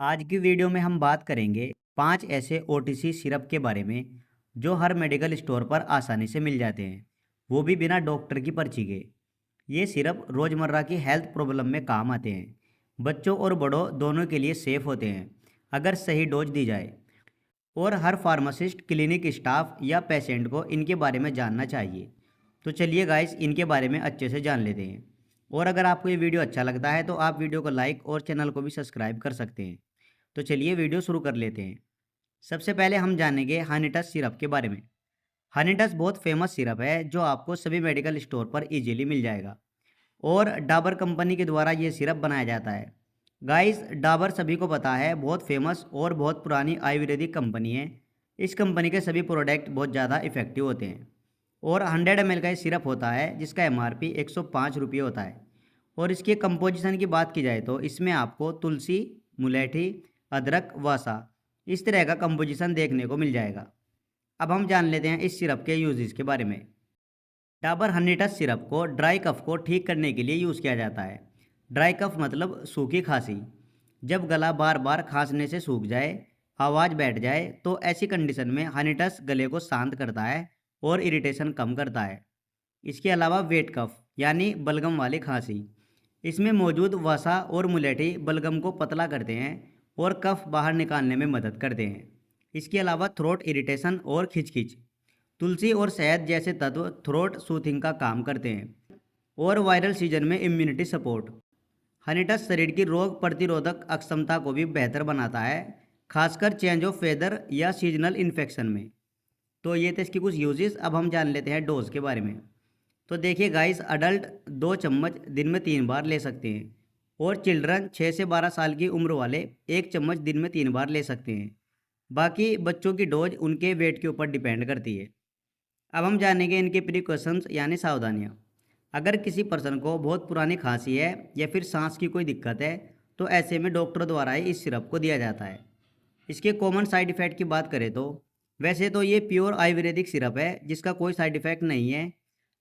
आज की वीडियो में हम बात करेंगे 5 ऐसे ओटीसी सिरप के बारे में जो हर मेडिकल स्टोर पर आसानी से मिल जाते हैं, वो भी बिना डॉक्टर की पर्ची के। ये सिरप रोज़मर्रा की हेल्थ प्रॉब्लम में काम आते हैं। बच्चों और बड़ों दोनों के लिए सेफ होते हैं अगर सही डोज दी जाए। और हर फार्मासिस्ट, क्लिनिक स्टाफ या पेशेंट को इनके बारे में जानना चाहिए। तो चलिए गाइस, इनके बारे में अच्छे से जान लेते हैं। और अगर आपको ये वीडियो अच्छा लगता है तो आप वीडियो को लाइक और चैनल को भी सब्सक्राइब कर सकते हैं। तो चलिए वीडियो शुरू कर लेते हैं। सबसे पहले हम जानेंगे हनीटस सिरप के बारे में। हनीटस बहुत फेमस सिरप है जो आपको सभी मेडिकल स्टोर पर इजीली मिल जाएगा और डाबर कंपनी के द्वारा ये सिरप बनाया जाता है। गाइस, डाबर सभी को पता है बहुत फेमस और बहुत पुरानी आयुर्वेदिक कंपनी है। इस कंपनी के सभी प्रोडक्ट बहुत ज़्यादा इफेक्टिव होते हैं। और 100 ml का ये सिरप होता है जिसका एमआरपी 105 रुपये होता है। और इसके कंपोजिशन की बात की जाए तो इसमें आपको तुलसी, मुलेठी, अदरक, वसा इस तरह का कंपोजिशन देखने को मिल जाएगा। अब हम जान लेते हैं इस सिरप के यूजेस के बारे में। डाबर हनीटस सिरप को ड्राई कफ को ठीक करने के लिए यूज़ किया जाता है। ड्राई कफ मतलब सूखी खांसी। जब गला बार बार खांसने से सूख जाए, आवाज़ बैठ जाए, तो ऐसी कंडीशन में हनीटस गले को शांत करता है और इरिटेशन कम करता है। इसके अलावा वेट कफ यानी बलगम वाली खांसी, इसमें मौजूद वसा और मुलेठी बलगम को पतला करते हैं और कफ बाहर निकालने में मदद करते हैं। इसके अलावा थ्रोट इरिटेशन और खिचखिच, तुलसी और शहद जैसे तत्व थ्रोट सूथिंग का काम करते हैं। और वायरल सीजन में इम्यूनिटी सपोर्ट, हनीटस शरीर की रोग प्रतिरोधक अक्षमता को भी बेहतर बनाता है, खासकर चेंज ऑफ वेदर या सीजनल इन्फेक्शन में। तो ये थे इसकी कुछ यूजेस। अब हम जान लेते हैं डोज के बारे में। तो देखिए गाइस, अडल्ट 2 चम्मच दिन में 3 बार ले सकते हैं और चिल्ड्रन 6 से 12 साल की उम्र वाले 1 चम्मच दिन में 3 बार ले सकते हैं। बाकी बच्चों की डोज उनके वेट के ऊपर डिपेंड करती है। अब हम जानेंगे इनके प्रिकॉशंस यानी सावधानियाँ। अगर किसी पर्सन को बहुत पुरानी खांसी है या फिर सांस की कोई दिक्कत है तो ऐसे में डॉक्टर द्वारा ही इस सिरप को दिया जाता है। इसके कॉमन साइड इफ़ेक्ट की बात करें तो वैसे तो ये प्योर आयुर्वेदिक सिरप है जिसका कोई साइड इफ़ेक्ट नहीं है,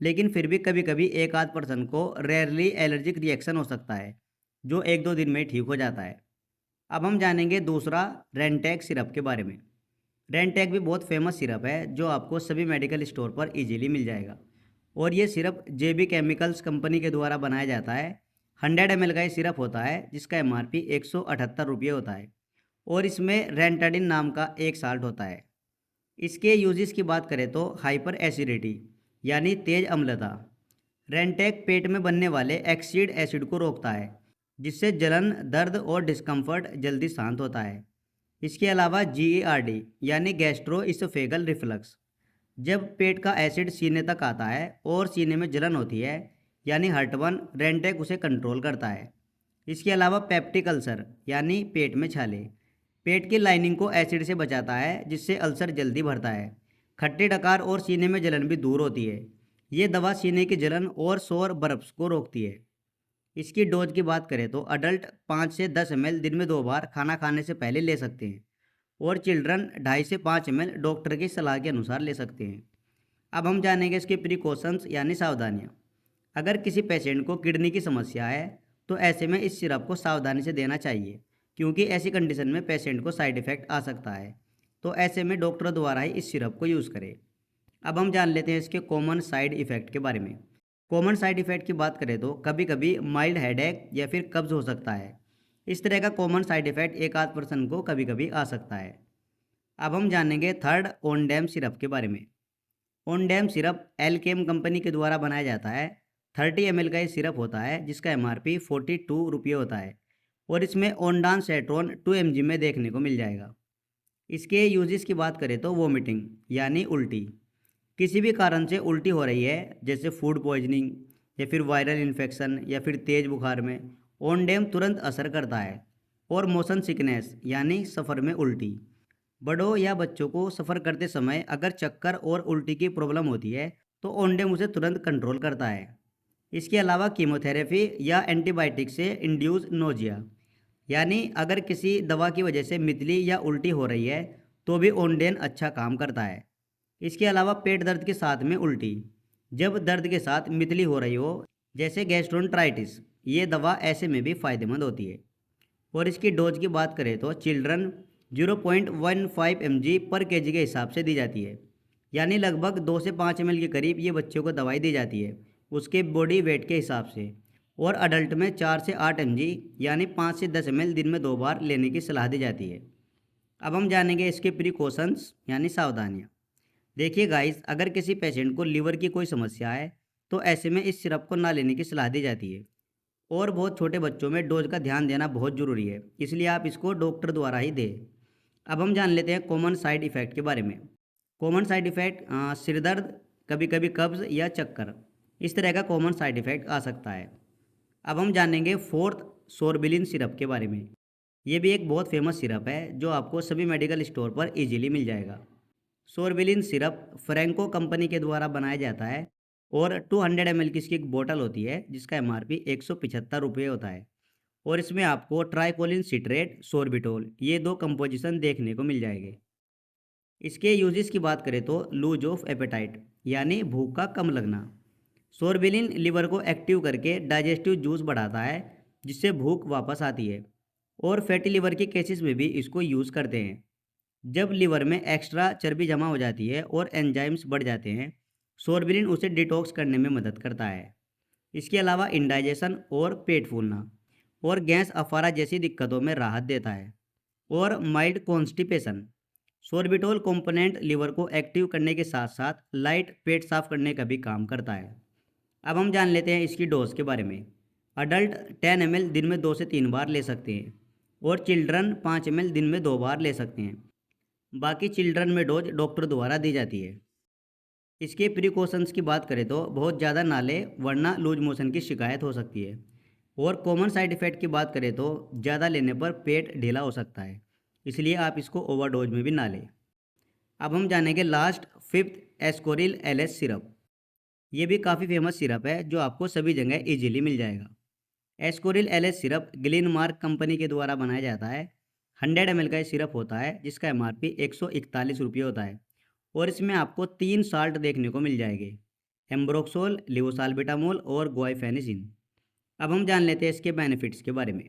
लेकिन फिर भी कभी कभी एक आध पर्सन को रेयरली एलर्जिक रिएक्शन हो सकता है जो 1-2 दिन में ठीक हो जाता है। अब हम जानेंगे दूसरा रेंटेक सिरप के बारे में। रेंटेक भी बहुत फेमस सिरप है जो आपको सभी मेडिकल स्टोर पर इजीली मिल जाएगा। और ये सिरप जेबी केमिकल्स कंपनी के द्वारा बनाया जाता है। 100 ml का ये सिरप होता है जिसका एमआरपी 178 रुपये होता है और इसमें रेंटाडिन नाम का एक साल्ट होता है। इसके यूजेस की बात करें तो हाइपर एसिडिटी यानी तेज अम्लता, रेंटेक पेट में बनने वाले एक्सीड एसिड को रोकता है जिससे जलन, दर्द और डिस्कम्फर्ट जल्दी शांत होता है। इसके अलावा GERD यानी गैस्ट्रो इसोफेगल रिफ्लक्स, जब पेट का एसिड सीने तक आता है और सीने में जलन होती है यानी हर्टबर्न, रेंटेक उसे कंट्रोल करता है। इसके अलावा पेप्टिक अल्सर यानी पेट में छाले, पेट की लाइनिंग को एसिड से बचाता है जिससे अल्सर जल्दी भरता है। खट्टे डकार और सीने में जलन भी दूर होती है। ये दवा सीने की जलन और शोर बर्फ्स को रोकती है। इसकी डोज की बात करें तो अडल्ट 5 से 10 ml दिन में 2 बार खाना खाने से पहले ले सकते हैं और चिल्ड्रन 2.5 से 5 ml डॉक्टर की सलाह के अनुसार ले सकते हैं। अब हम जानेंगे इसके प्रिकॉशंस यानी सावधानियाँ। अगर किसी पेशेंट को किडनी की समस्या है तो ऐसे में इस सिरप को सावधानी से देना चाहिए क्योंकि ऐसी कंडीशन में पेशेंट को साइड इफ़ेक्ट आ सकता है। तो ऐसे में डॉक्टर द्वारा ही इस सिरप को यूज़ करें। अब हम जान लेते हैं इसके कॉमन साइड इफ़ेक्ट के बारे में। कॉमन साइड इफ़ेक्ट की बात करें तो कभी कभी माइल्ड हेडेक या फिर कब्ज़ हो सकता है। इस तरह का कॉमन साइड इफ़ेक्ट एक आध पर्सन को कभी कभी आ सकता है। अब हम जानेंगे थर्ड ओनडैम सिरप के बारे में। ओनडैम सिरप एल्केम कंपनी के द्वारा बनाया जाता है। 30 ml का ये सिरप होता है जिसका एमआरपी 42 रुपये होता है और इसमें ओनडान सेट्रोन 2 mg में देखने को मिल जाएगा। इसके यूजेस की बात करें तो वोमिटिंग यानी उल्टी, किसी भी कारण से उल्टी हो रही है जैसे फूड पॉइजनिंग या फिर वायरल इन्फेक्शन या फिर तेज बुखार में ओनडेम तुरंत असर करता है। और मोशन सिकनेस यानी सफ़र में उल्टी, बड़ों या बच्चों को सफ़र करते समय अगर चक्कर और उल्टी की प्रॉब्लम होती है तो ओनडेम उसे तुरंत कंट्रोल करता है। इसके अलावा कीमोथेरेपी या एंटीबायोटिक से इंड्यूस नोजिया, यानी अगर किसी दवा की वजह से मितली या उल्टी हो रही है तो भी ओनडेन अच्छा काम करता है। इसके अलावा पेट दर्द के साथ में उल्टी, जब दर्द के साथ मितली हो रही हो जैसे गैस्ट्रोन्ट्राइटिस, ये दवा ऐसे में भी फ़ायदेमंद होती है। और इसकी डोज की बात करें तो चिल्ड्रन 0.15 mg पर केजी के हिसाब से दी जाती है, यानी लगभग 2 से 5 ml के करीब ये बच्चों को दवाई दी जाती है उसके बॉडी वेट के हिसाब से। और अडल्ट में 4 से 8 mg यानी 5 से 10 ml दिन में 2 बार लेने की सलाह दी जाती है। अब हम जानेंगे इसके प्रिकॉशंस यानी सावधानियाँ। देखिए गाइस, अगर किसी पेशेंट को लीवर की कोई समस्या है तो ऐसे में इस सिरप को ना लेने की सलाह दी जाती है। और बहुत छोटे बच्चों में डोज का ध्यान देना बहुत ज़रूरी है, इसलिए आप इसको डॉक्टर द्वारा ही दें। अब हम जान लेते हैं कॉमन साइड इफ़ेक्ट के बारे में। कॉमन साइड इफ़ेक्ट सिर दर्द, कभी कभी कब्ज़ या चक्कर, इस तरह का कॉमन साइड इफ़ेक्ट आ सकता है। अब हम जानेंगे फोर्थ सोरबिलिन सिरप के बारे में। ये भी एक बहुत फेमस सिरप है जो आपको सभी मेडिकल स्टोर पर इजीली मिल जाएगा। सोरबिलिन सिरप फ्रैंको कंपनी के द्वारा बनाया जाता है और 200 ml की इसकी एक बोतल होती है जिसका एमआरपी 175 रुपये होता है। और इसमें आपको ट्राइकोलिन सिट्रेट, सोर्बिटोल, ये दो कंपोजिशन देखने को मिल जाएंगे। इसके यूजेस की बात करें तो लूज ऑफ एपेटाइट यानी भूख का कम लगना। सोरबिलिन लिवर को एक्टिव करके डाइजेस्टिव जूस बढ़ाता है जिससे भूख वापस आती है। और फैटी लिवर के केसेस में भी इसको यूज़ करते हैं जब लिवर में एक्स्ट्रा चर्बी जमा हो जाती है और एंजाइम्स बढ़ जाते हैं। सोरबिलिन उसे डिटॉक्स करने में मदद करता है। इसके अलावा इंडाइजेशन और पेट फूलना और गैस अफारा जैसी दिक्कतों में राहत देता है। और mild constipation, sorbitol component liver को एक्टिव करने के साथ साथ लाइट पेट साफ करने का भी काम करता है। अब हम जान लेते हैं इसकी डोज के बारे में। अडल्ट 10 ml दिन में 2 से 3 बार ले सकते हैं और चिल्ड्रन 5 ml दिन में 2 बार ले सकते हैं। बाकी चिल्ड्रन में डोज डॉक्टर द्वारा दी जाती है। इसके प्रिकॉशंस की बात करें तो बहुत ज़्यादा ना लें वरना लूज मोशन की शिकायत हो सकती है। और कॉमन साइड इफ़ेक्ट की बात करें तो ज़्यादा लेने पर पेट ढीला हो सकता है, इसलिए आप इसको ओवरडोज में भी ना लें। अब हम जानेंगे last fifth Ascoril LS syrup. ये भी काफ़ी फेमस सिरप है जो आपको सभी जगह इजीली मिल जाएगा। Ascoril LS syrup Glenmark company के द्वारा बनाया जाता है। 100 ml का ये सिरप होता है जिसका एमआरपी 141 रुपये होता है। और इसमें आपको 3 साल्ट देखने को मिल जाएंगे, एम्ब्रोक्सोल, लिवोसाल्बिटामोल और गुआइफेनिसिन। अब हम जान लेते हैं इसके बेनिफिट्स के बारे में।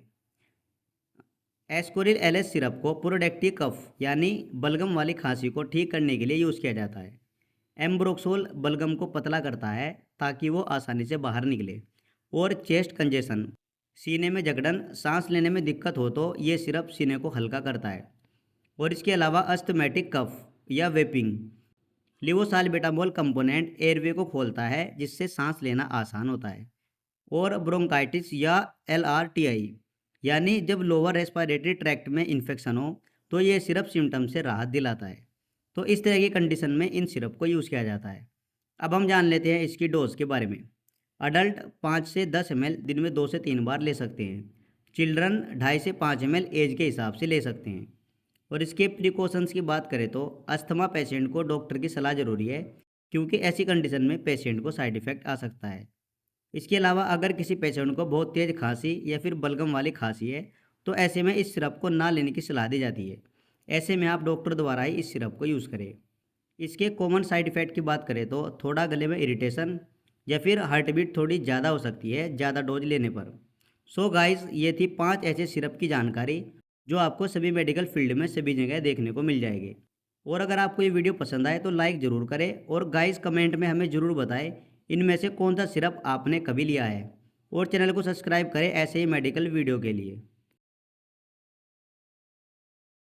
एस्कोरिल एलएस सिरप को प्रोडक्टिव कफ यानी बलगम वाली खांसी को ठीक करने के लिए यूज़ किया जाता है। एम्ब्रोक्सोल बलगम को पतला करता है ताकि वो आसानी से बाहर निकले। और चेस्ट कंजेशन, सीने में जकड़न, सांस लेने में दिक्कत हो तो ये सिरप सीने को हल्का करता है। और इसके अलावा अस्थमैटिक कफ या वेपिंग, लिवोसाल्बिटामोल कंपोनेंट एयरवे को खोलता है जिससे सांस लेना आसान होता है। और ब्रोंकाइटिस या LRTI यानी जब लोअर रेस्पिरेटरी ट्रैक्ट में इन्फेक्शन हो तो ये सिरप सिम्टम से राहत दिलाता है। तो इस तरह की कंडीशन में इन सिरप को यूज़ किया जाता है। अब हम जान लेते हैं इसकी डोज के बारे में। अडल्ट 5 से 10 ml दिन में 2 से 3 बार ले सकते हैं। चिल्ड्रन 2.5 से 5 ml एज के हिसाब से ले सकते हैं। और इसके प्रिकॉशंस की बात करें तो अस्थमा पेशेंट को डॉक्टर की सलाह ज़रूरी है क्योंकि ऐसी कंडीशन में पेशेंट को साइड इफ़ेक्ट आ सकता है। इसके अलावा अगर किसी पेशेंट को बहुत तेज़ खांसी या फिर बलगम वाली खांसी है तो ऐसे में इस सिरप को ना लेने की सलाह दी जाती है। ऐसे में आप डॉक्टर द्वारा ही इस सिरप को यूज़ करें। इसके कॉमन साइड इफ़ेक्ट की बात करें तो थोड़ा गले में इरिटेशन या फिर हार्ट बीट थोड़ी ज़्यादा हो सकती है ज़्यादा डोज लेने पर। सो गाइस, ये थी 5 ऐसे सिरप की जानकारी जो आपको सभी मेडिकल फील्ड में सभी जगह देखने को मिल जाएगी। और अगर आपको ये वीडियो पसंद आए तो लाइक ज़रूर करें और गाइस कमेंट में हमें ज़रूर बताएं इनमें से कौन सा सिरप आपने कभी लिया है। और चैनल को सब्सक्राइब करें ऐसे ही मेडिकल वीडियो के लिए।